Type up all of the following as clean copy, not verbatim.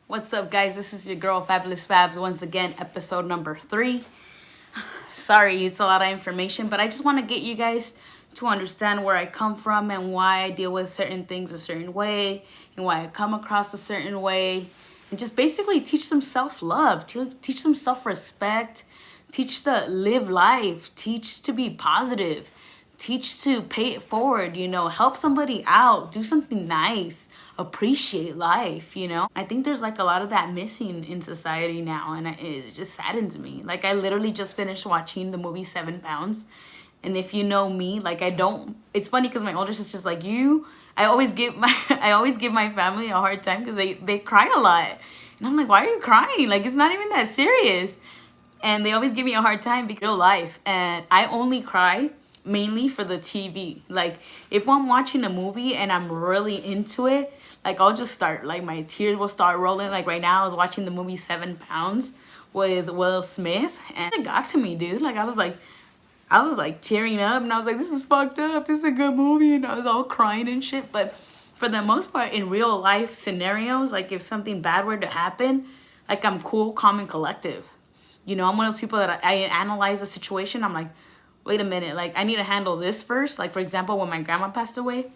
What's up, guys? This is your girl Fabulous Fabs once again, episode number 3. Sorry, it's a lot of information, but I just want to get you guys to understand where I come from and why I deal with certain things a certain way and why I come across a certain way, and just basically teach them self-love, teach them self-respect, teach to live life, teach to be positive, teach to pay it forward, help somebody out, do something nice, appreciate life. I think there's like a lot of that missing in society now, and it just saddens me. Like, I literally just finished watching the movie 7 Pounds, and if you know me, like, it's funny because my older sister's like, I always give my family a hard time because they cry a lot, and I'm like, why are you crying? Like, it's not even that serious. And they always give me a hard time because of real life, and I only cry mainly for the TV. Like, if I'm watching a movie and I'm really into it, like, I'll just start, like, my tears will start rolling. Like, right now I was watching the movie 7 Pounds with Will Smith, and it got to me, dude. Like, I was like tearing up, and I was like, this is fucked up, this is a good movie, and I was all crying and shit. But for the most part, in real life scenarios, like, if something bad were to happen, like, I'm cool, calm, and collective. I'm one of those people that I analyze a situation. I'm like, wait a minute, like, I need to handle this first. Like, for example, when my grandma passed away,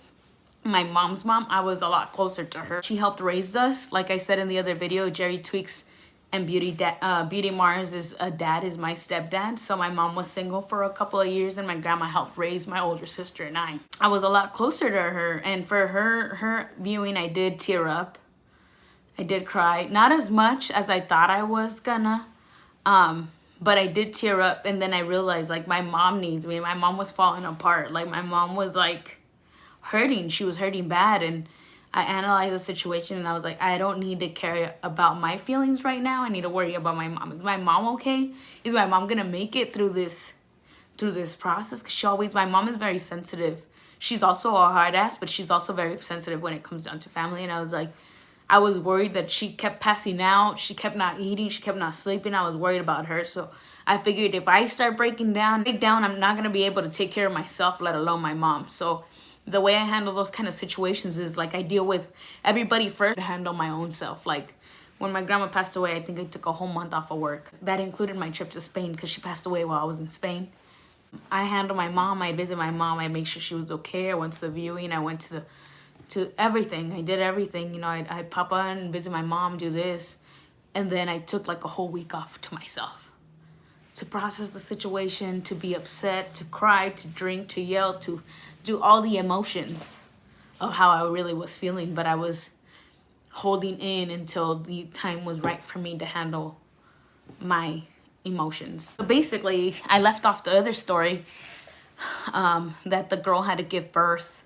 my mom's mom, I was a lot closer to her. She helped raise us. Like I said in the other video, Jerry Tweaks and Beauty Mars' dad is my stepdad. So my mom was single for a couple of years, and my grandma helped raise my older sister and I. I was a lot closer to her, and for her viewing, I did tear up. I did cry. Not as much as I thought I was gonna. But I did tear up, and then I realized, like, my mom needs me. My mom was falling apart. Like, my mom was, like, hurting. She was hurting bad, and I analyzed the situation, and I was like, I don't need to care about my feelings right now. I need to worry about my mom. Is my mom okay? Is my mom gonna make it through this process? Because my mom is very sensitive. She's also a hard ass, but she's also very sensitive when it comes down to family. And I was like, I was worried that she kept passing out. She kept not eating. She kept not sleeping. I was worried about her. So I figured if I start breaking down, I'm not going to be able to take care of myself, let alone my mom. So the way I handle those kind of situations is, like, I deal with everybody first to handle my own self. Like, when my grandma passed away, I think I took a whole month off of work. That included my trip to Spain because she passed away while I was in Spain. I handle my mom. I visit my mom. I make sure she was okay. I went to the viewing. I went to everything. I did everything. I'd pop on and visit my mom, do this. And then I took like a whole week off to myself to process the situation, to be upset, to cry, to drink, to yell, to do all the emotions of how I really was feeling. But I was holding in until the time was right for me to handle my emotions. So basically, I left off the other story that the girl had to give birth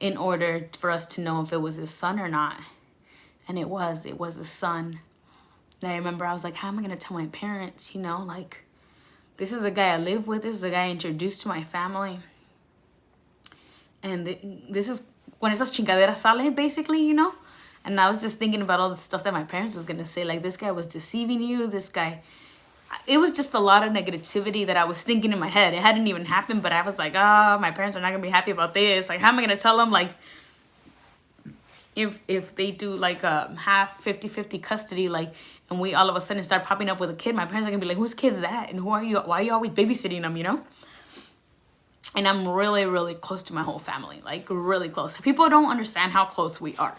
in order for us to know if it was his son or not. And it was his son. And I remember I was like, how am I going to tell my parents, like, this is a guy I live with. This is a guy I introduced to my family. And this is when esas chingaderas sale, basically, And I was just thinking about all the stuff that my parents was going to say. Like, this guy was deceiving you. This guy... It was just a lot of negativity that I was thinking in my head. It hadn't even happened, but I was like, my parents are not going to be happy about this. Like, how am I going to tell them, like, if they do, like, half 50-50 custody, like, and we all of a sudden start popping up with a kid, my parents are going to be like, whose kid is that? And who are you? Why are you always babysitting them, And I'm really, really close to my whole family, like, really close. People don't understand how close we are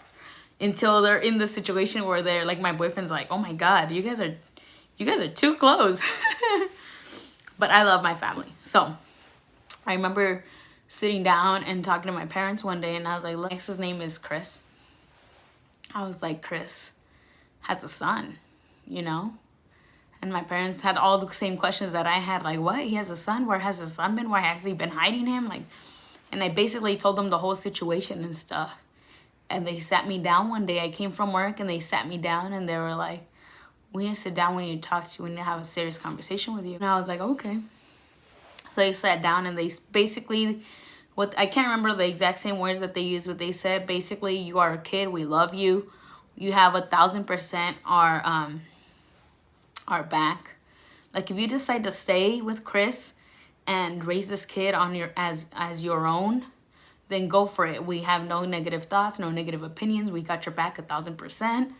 until they're in the situation where they're, like, my boyfriend's like, oh, my God, you guys are too close. But I love my family. So I remember sitting down and talking to my parents one day, and I was like, look, his name is Chris. I was like, Chris has a son, And my parents had all the same questions that I had. Like, what? He has a son? Where has his son been? Why has he been hiding him? Like, and I basically told them the whole situation and stuff. And they sat me down one day. I came from work, and they sat me down, and they were like, we need to sit down, we need to talk to you, we need to have a serious conversation with you. And I was like, okay. So they sat down, and they basically, I can't remember the exact same words that they used, but they said, basically, you are a kid, we love you. You have 1,000% our back. Like, if you decide to stay with Chris and raise this kid on as your own, then go for it. We have no negative thoughts, no negative opinions. We got your back 1,000%.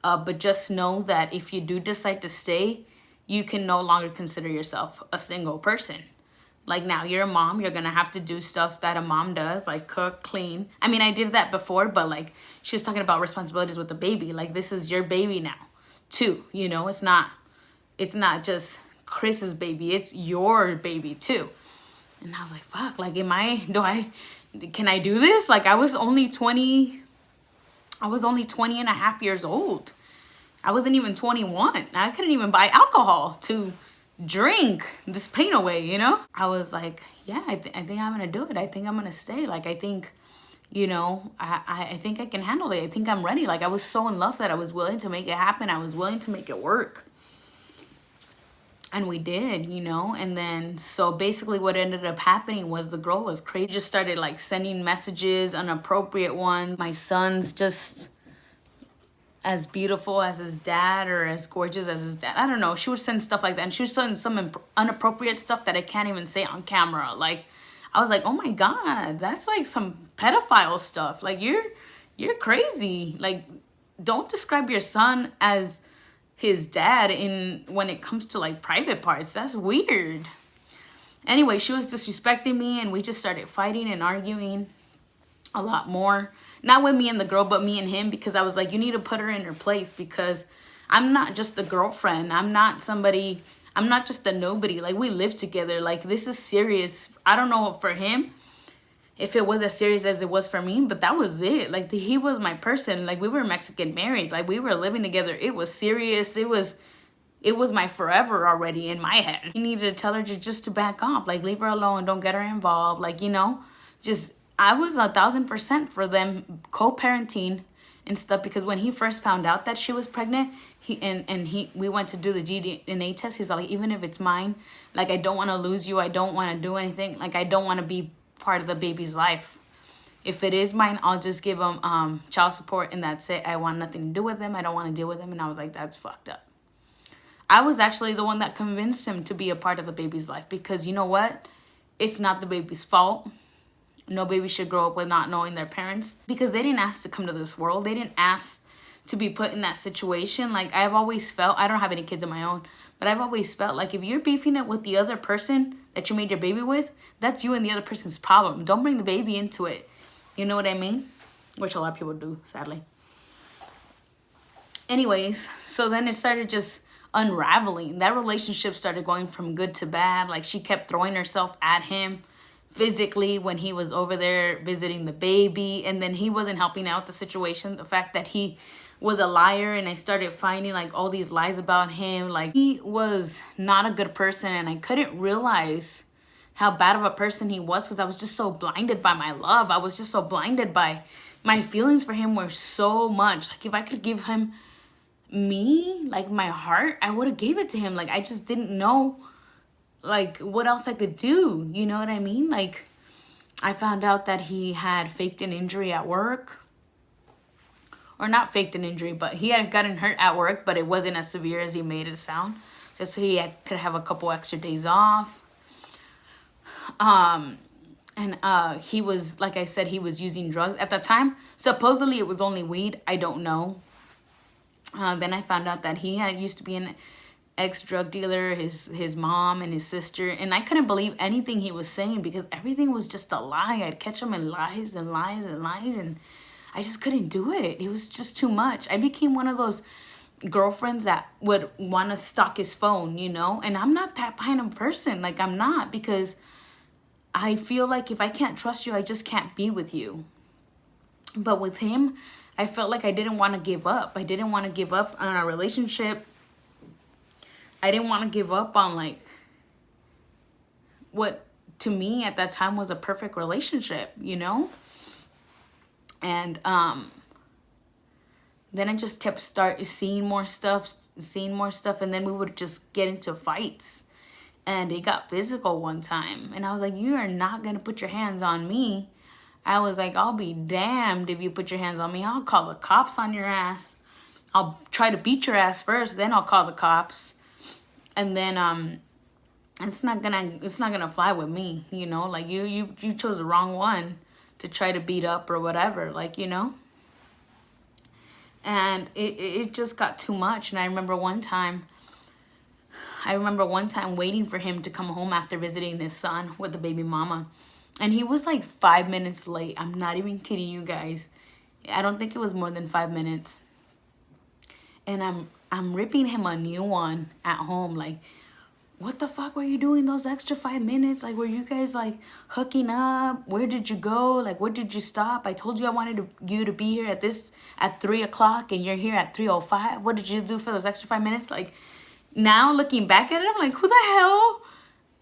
But just know that if you do decide to stay, you can no longer consider yourself a single person. Like now you're a mom, you're gonna have to do stuff that a mom does, like cook, clean. I mean, I did that before, but like she was talking about responsibilities with the baby. Like this is your baby now too, you know. It's not just Chris's baby, it's your baby too. And I was like, fuck, like can I do this? Like I was only 20 and a half years old. I wasn't even 21. I couldn't even buy alcohol to drink this pain away, you know? I was like, yeah, I think I'm gonna do it. I think I'm gonna stay. Like, I think, you know, I think I can handle it. I think I'm ready. Like, I was so in love that I was willing to make it happen. I was willing to make it work. And we did, you know? And then, so basically what ended up happening was the girl was crazy. Just started, like, sending messages, inappropriate ones. My son's just as beautiful as his dad or as gorgeous as his dad. I don't know. She would send stuff like that. And she was sending some inappropriate stuff that I can't even say on camera. Like, I was like, oh my God, that's like some pedophile stuff. Like, you're crazy. Like, don't describe your son as his dad when it comes to like private parts. That's weird. Anyway, she was disrespecting me and we just started fighting and arguing a lot more. Not with me and the girl, but me and him, because I was like, you need to put her in her place, because I'm not just a girlfriend. I'm not just a nobody. Like, we live together. Like, this is serious. I don't know for him if it was as serious as it was for me, but that was it. Like, he was my person. Like, we were Mexican married. Like, we were living together. It was serious. It was my forever already in my head. You needed to tell her just to back off. Like, leave her alone. Don't get her involved. Like, you know, just... I was 1,000% for them co-parenting and stuff, because when he first found out that she was pregnant, we went to do the DNA test. He's like, even if it's mine, like, I don't want to lose you. I don't want to do anything. Like, I don't want to be part of the baby's life. If it is mine, I'll just give him child support and that's it. I want nothing to do with him. I don't want to deal with him. And I was like, that's fucked up. I was actually the one that convinced him to be a part of the baby's life, because you know what? It's not the baby's fault. No baby should grow up with not knowing their parents, because they didn't ask to come to this world. They didn't ask to be put in that situation. Like, I've always felt, I don't have any kids of my own, but I've always felt like if you're beefing it with the other person that you made your baby with, that's you and the other person's problem. Don't bring the baby into it. You know what I mean? Which a lot of people do, sadly. Anyways, so then it started just unraveling. That relationship started going from good to bad. Like, she kept throwing herself at him physically when he was over there visiting the baby, and then he wasn't helping out the situation. The fact that he was a liar, and I started finding like all these lies about him. Like, he was not a good person, and I couldn't realize how bad of a person he was, because I was just so blinded by my love. I was just so blinded by my feelings for him were so much. Like, if I could give him me, like my heart, I would have gave it to him. Like, I just didn't know like what else I could do. You know what I mean? Like, I found out that he had faked an injury at work. Or not faked an injury, but he had gotten hurt at work, but it wasn't as severe as he made it sound. Just so he could have a couple extra days off. He was, like I said, he was using drugs at the time. Supposedly it was only weed. I don't know. Then I found out that he used to be an ex-drug dealer, his mom and his sister, and I couldn't believe anything he was saying, because everything was just a lie. I'd catch him in lies and lies and lies, and I just couldn't do it. It was just too much. I became one of those girlfriends that would want to stalk his phone, you know, and I'm not that kind of person. Like, I'm not, because I feel like if I can't trust you, I just can't be with you. But with him, I felt like I didn't want to give up. I didn't want to give up on our relationship. I didn't want to give up on like what to me at that time was a perfect relationship, you know? And then I just kept seeing more stuff, and then we would just get into fights. And it got physical one time. And I was like, you are not going to put your hands on me. I was like, I'll be damned if you put your hands on me. I'll call the cops on your ass. I'll try to beat your ass first, then I'll call the cops. And then it's not gonna fly with me, you know? Like, you chose the wrong one to try to beat up or whatever, like, you know? And it just got too much. And I remember one time waiting for him to come home after visiting his son with the baby mama. And he was like 5 minutes late. I'm not even kidding you guys. I don't think it was more than 5 minutes. And I'm ripping him a new one at home. Like, what the fuck were you doing those extra 5 minutes? Like, were you guys like hooking up? Where did you go? Like, where did you stop? I told you I wanted you to be here at 3 o'clock and you're here at 3:05. What did you do for those extra 5 minutes? Like, now looking back at it, I'm like, who the hell?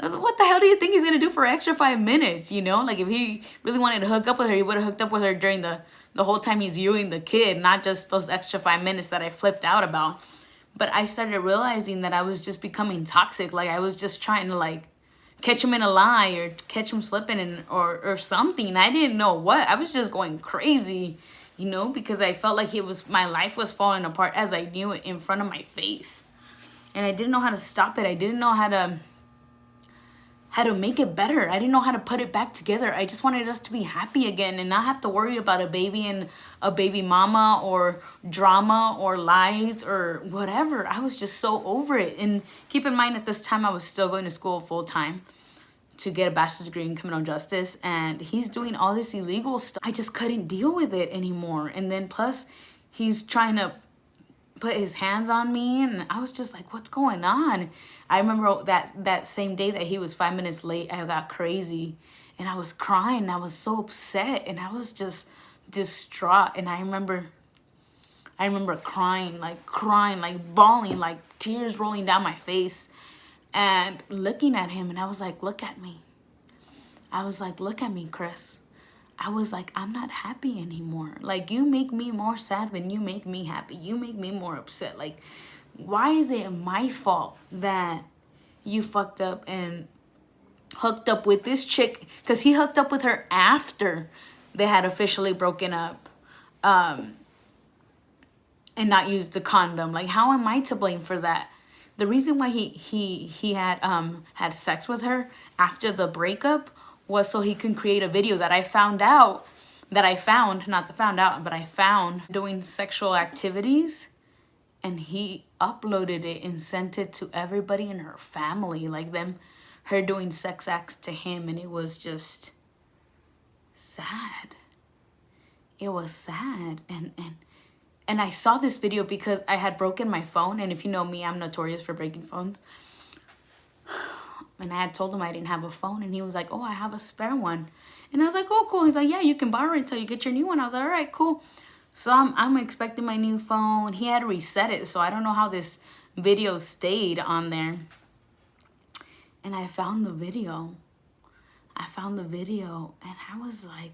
What the hell do you think he's gonna do for extra 5 minutes? You know, like if he really wanted to hook up with her, he would have hooked up with her during the whole time he's viewing the kid, not just those extra 5 minutes that I flipped out about. But I started realizing that I was just becoming toxic. Like I was just trying to like catch him in a lie or catch him slipping or something. I didn't know what. I was just going crazy, you know, because I felt like my life was falling apart as I knew it in front of my face. And I didn't know how to stop it. I didn't know how to make it better. I didn't know how to put it back together. I just wanted us to be happy again and not have to worry about a baby and a baby mama or drama or lies or whatever. I was just so over it. And keep in mind, at this time, I was still going to school full time to get a bachelor's degree in criminal justice. And he's doing all this illegal stuff. I just couldn't deal with it anymore. And then plus, he's trying to put his hands on me, and I was just like, what's going on? I remember that same day that he was 5 minutes late, I got crazy and I was crying. I was so upset and I was just distraught. And I remember crying, like bawling, like tears rolling down my face and looking at him. And I was like, look at me. I was like, look at me, Chris. I was like, I'm not happy anymore. Like, you make me more sad than you make me happy. You make me more upset. Like, why is it my fault that you fucked up and hooked up with this chick? Because he hooked up with her after they had officially broken up and not used the condom. Like, how am I to blame for that? The reason why he had sex with her after the breakup was so he can create a video that I found doing sexual activities, and he uploaded it and sent it to everybody in her family, like her doing sex acts to him. And it was just sad. It was sad. And I saw this video because I had broken my phone, and if you know me, I'm notorious for breaking phones. And I had told him I didn't have a phone, and he was like, oh, I have a spare one. And I was like, oh, cool. He's like, yeah, you can borrow it until you get your new one. I was like, all right, cool. So I'm expecting my new phone. He had reset it, so I don't know how this video stayed on there. And I found the video. And I was like,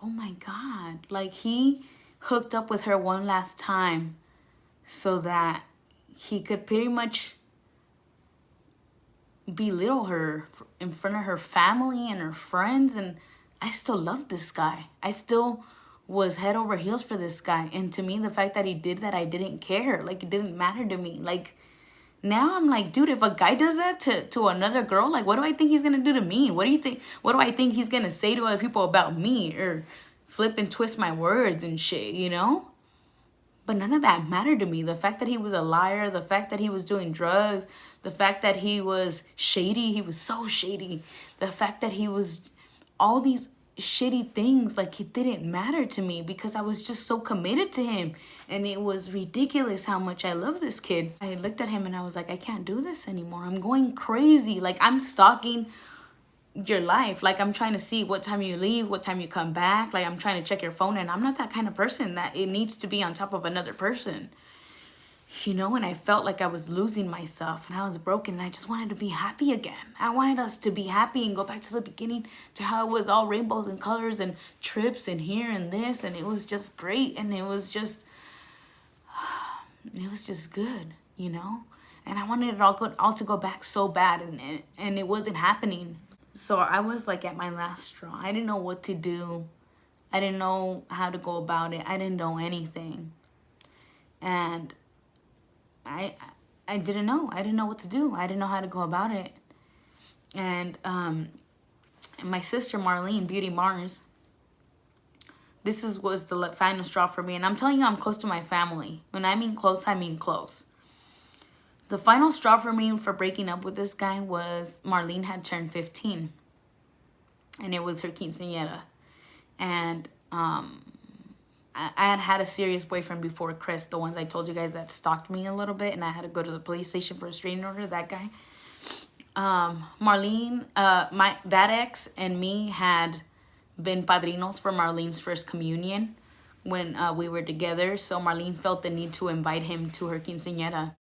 oh my God. Like, he hooked up with her one last time so that he could pretty much belittle her in front of her family and her friends. And I still loved this guy. I still was head over heels for this guy. And to me, the fact that he did that, I didn't care. Like, it didn't matter to me. Like, now I'm like, dude, if a guy does that to another girl, like, what do I think he's gonna do to me? What do I think he's gonna say to other people about me, or flip and twist my words and shit, you know? But none of that mattered to me. The fact that he was a liar, the fact that he was doing drugs, the fact that he was shady, he was so shady. The fact that he was all these shitty things, like, it didn't matter to me because I was just so committed to him. And it was ridiculous how much I love this kid. I looked at him and I was like, I can't do this anymore. I'm going crazy. Like, I'm stalking your life. Like, I'm trying to see what time you leave, what time you come back. Like, I'm trying to check your phone, and I'm not that kind of person that it needs to be on top of another person, you know? And I felt like I was losing myself and I was broken, and I just wanted to be happy again. I wanted us to be happy and go back to the beginning, to how it was all rainbows and colors and trips and here and this, and it was just great, and it was just good, you know? And I wanted it all to go back so bad, and it wasn't happening. So I was like at my last straw. I didn't know what to do. I didn't know how to go about it. I didn't know anything. And I didn't know. I didn't know what to do. I didn't know how to go about it. And my sister Marlene, Beauty Mars, was the final straw for me. And I'm telling you, I'm close to my family. When I mean close, I mean close. The final straw for me for breaking up with this guy was Marlene had turned 15. And it was her quinceañera. And I had had a serious boyfriend before Chris, the ones I told you guys that stalked me a little bit, and I had to go to the police station for a restraining order, that guy. Marlene, that ex and me had been padrinos for Marlene's first communion when we were together. So Marlene felt the need to invite him to her quinceañera.